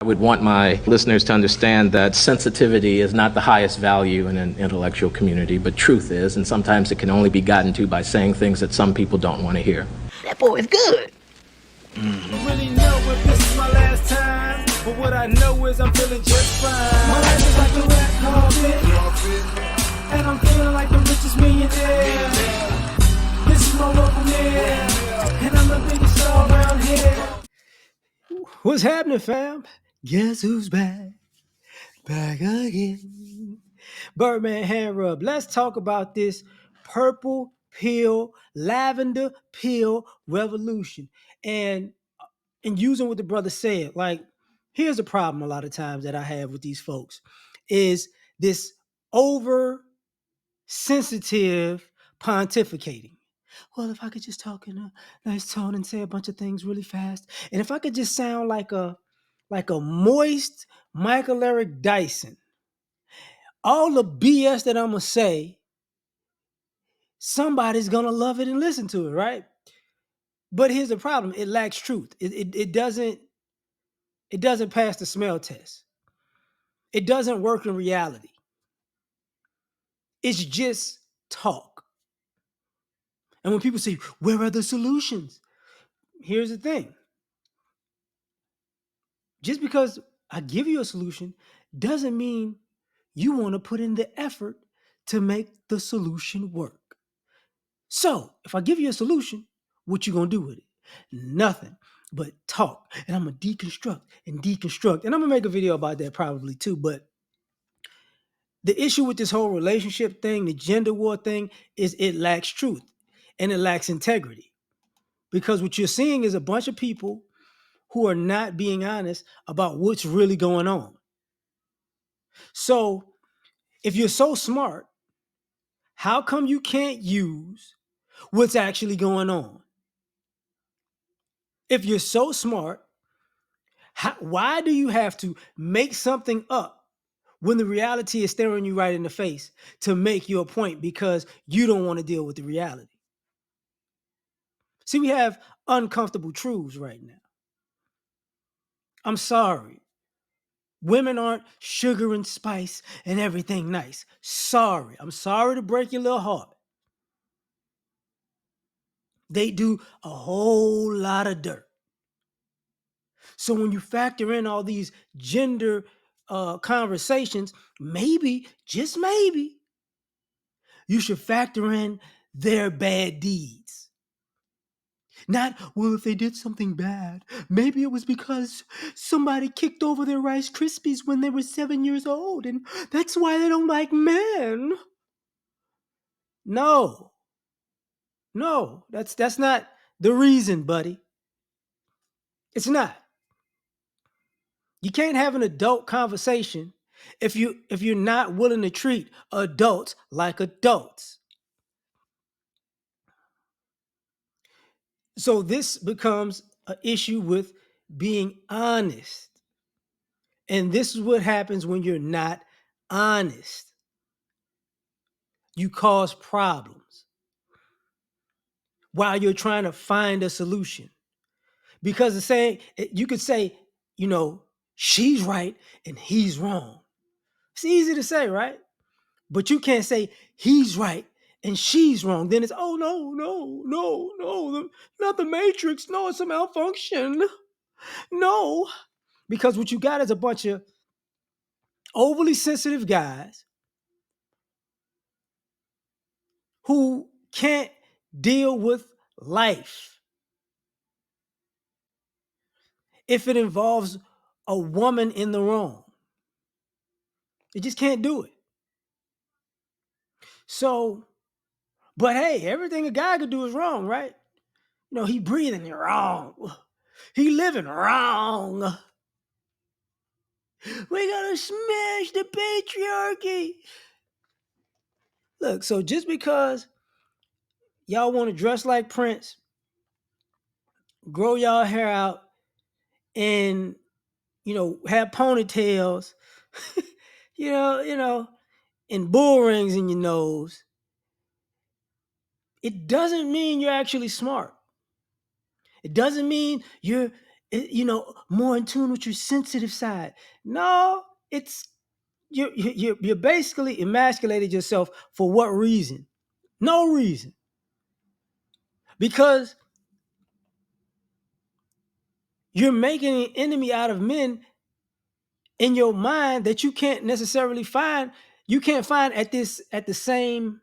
I would want my listeners to understand that sensitivity is not the highest value in an intellectual community, but truth is, and sometimes it can only be gotten to by saying things that some people don't want to hear. That boy is good. I really know if this is my last time, but what I know is I'm feeling just fine. My life is like a red carpet, and I'm feeling like the richest millionaire. This is my local mayor, and I'm the biggest star around here. What's happening, fam? Guess who's back? Back again. Birdman hand rub. Let's talk about this purple pill, lavender pill revolution. And using what the brother said, like, here's a problem a lot of times that I have with these folks is this over sensitive pontificating. Well, if I could just talk in a nice tone and say a bunch of things really fast, and if I could just sound like a moist Michael Eric Dyson, all the BS that I'm gonna say, somebody's gonna love it and listen to it, right? But here's the problem: it lacks truth. It doesn't pass the smell test. It doesn't work in reality. It's just talk. And when people say, "Where are the solutions?" Here's the thing: just because I give you a solution doesn't mean you want to put in the effort to make the solution work. So if I give you a solution, what you gonna do with it? Nothing but talk. And I'm gonna deconstruct and deconstruct. And I'm gonna make a video about that probably too. But the issue with this whole relationship thing, the gender war thing, is it lacks truth and it lacks integrity. Because what you're seeing is a bunch of people who are not being honest about what's really going on. So if you're so smart, how come you can't use what's actually going on? If you're so smart, why do you have to make something up when the reality is staring you right in the face to make your point because you don't want to deal with the reality? See, we have uncomfortable truths right now. I'm sorry. Women aren't sugar and spice and everything nice. Sorry. I'm sorry to break your little heart. They do a whole lot of dirt. So when you factor in all these gender conversations, maybe, just maybe, you should factor in their bad deeds. Not, well, if they did something bad, maybe it was because somebody kicked over their Rice Krispies when they were 7 years old, and that's why they don't like men. No, that's not the reason, buddy. It's not. You can't have an adult conversation if you're not willing to treat adults like adults. So this becomes an issue with being honest. And this is what happens when you're not honest. You cause problems while you're trying to find a solution. Because the saying, you could say, she's right and he's wrong. It's easy to say, right? But you can't say he's right and she's wrong. Then it's, oh, no, not the Matrix. No, it's a malfunction. No, because what you got is a bunch of overly sensitive guys who can't deal with life if it involves a woman in the wrong. They just can't do it. So, but hey, everything a guy could do is wrong, right? He breathing wrong. He living wrong. We gotta smash the patriarchy. Look, so just because y'all want to dress like Prince, grow y'all hair out, and have ponytails, and bull rings in your nose, it doesn't mean you're actually smart. It doesn't mean you're more in tune with your sensitive side. No, it's you're basically emasculated yourself for what reason? No reason. Because you're making an enemy out of men in your mind that you can't necessarily find. You can't find at the same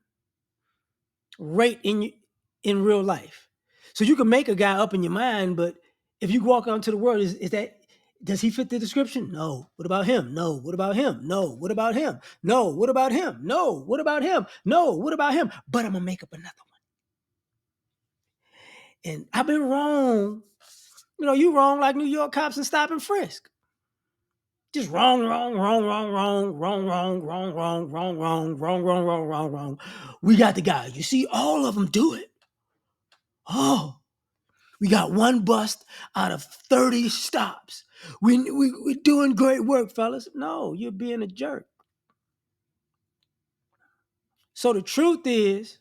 rate in real life. So you can make a guy up in your mind, but if you walk out into the world, is that, does he fit the description? No. What about him? No. What about him? No. What about him? No. What about him? No. What about him? No. What about him? But I'm gonna make up another one. And I've been wrong. You wrong like New York cops and stop and frisk. Just wrong, wrong, wrong, wrong, wrong, wrong, wrong, wrong, wrong, wrong, wrong, wrong, wrong, wrong, wrong, wrong. We got the guy. You see, all of them do it. Oh, we got one bust out of 30 stops. We're doing great work, fellas. No, you're being a jerk. So the truth is,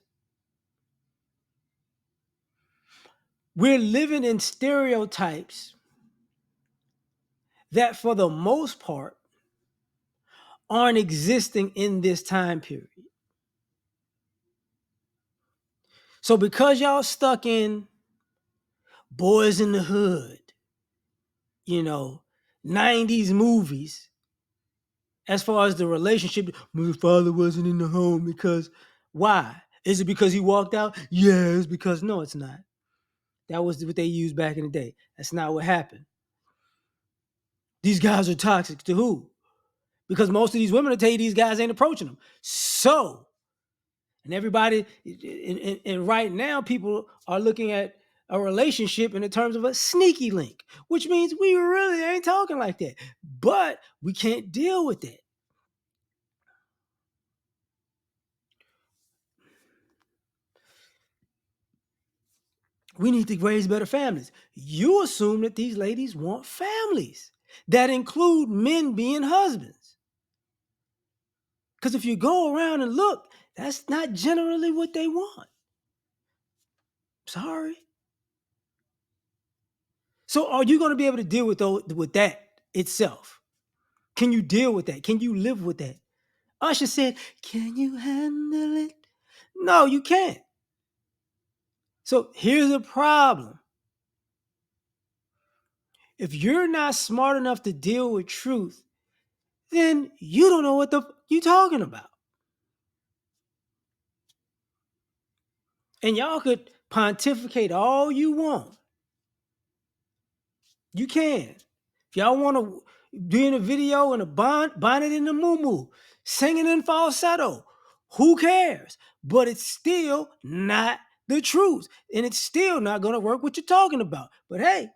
we're living in stereotypes that, for the most part, aren't existing in this time period. So because y'all stuck in Boys in the Hood, 90s movies, as far as the relationship, my father wasn't in the home because, why? Is it because he walked out? Yeah, it's because, no, it's not. That was what they used back in the day. That's not what happened. These guys are toxic to who? Because most of these women will tell you these guys ain't approaching them. So, and everybody, and right now people are looking at a relationship in the terms of a sneaky link, which means we really ain't talking like that. But we can't deal with that. We need to raise better families. You assume that these ladies want families that include men being husbands. Because if you go around and look, that's not generally what they want. Sorry. So are you going to be able to deal with that itself? Can you deal with that? Can you live with that? Usher said, "Can you handle it?" No, you can't. So here's a problem. If you're not smart enough to deal with truth, then you don't know what you're talking about. And y'all could pontificate all you want. You can. If y'all want to do in a video in a bonnet in the muumuu, singing in falsetto, who cares? But it's still not the truth. And it's still not going to work what you're talking about. But hey,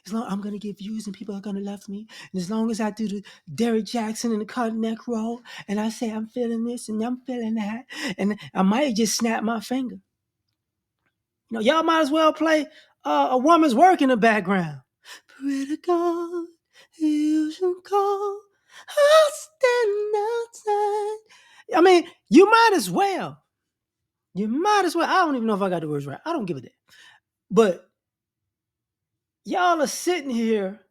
as long I'm going to get views and people are going to love me. And as long as I do the Derrick Jackson and the cut neck roll, and I say I'm feeling this and I'm feeling that, and I might just snap my finger. Y'all might as well play a woman's work in the background. Pray to God, you should call. I'll stand outside. I mean, you might as well. You might as well. I don't even know if I got the words right. I don't give a damn. But y'all are sitting here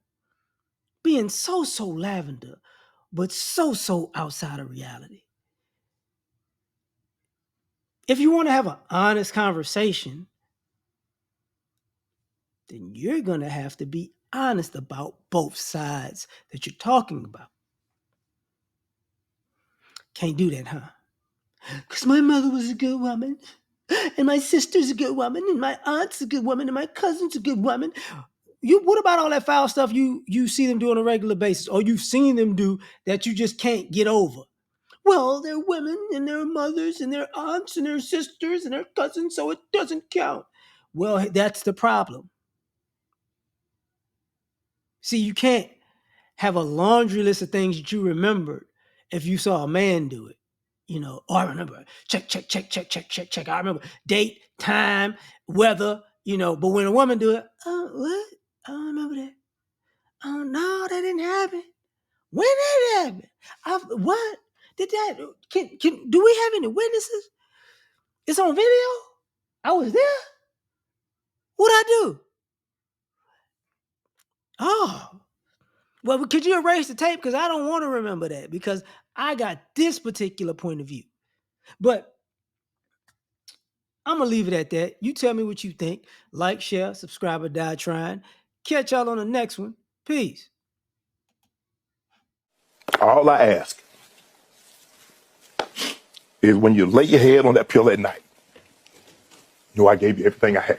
being so lavender, but so outside of reality. If you want to have an honest conversation, then you're going to have to be honest about both sides that you're talking about. Can't do that, huh? Because my mother was a good woman, and my sister's a good woman, and my aunt's a good woman, and my cousin's a good woman. What about all that foul stuff you see them do on a regular basis, or you've seen them do that you just can't get over? Well, they're women, and they're mothers, and they're aunts, and they're sisters, and they're cousins, so it doesn't count. Well, that's the problem. See, you can't have a laundry list of things that you remembered if you saw a man do it. Oh, I remember. Check. I remember date, time, weather, but when a woman do it, oh, what? I don't remember that. Oh, no, that didn't happen. When did it happen? What? Did that, do we have any witnesses? It's on video? I was there? What'd I do? Oh, well, could you erase the tape? Because I don't want to remember that because I got this particular point of view. But I'm going to leave it at that. You tell me what you think. Like, share, subscribe, or die trying. Catch y'all on the next one. Peace. All I ask is when you lay your head on that pillow at night, know I gave you everything I had.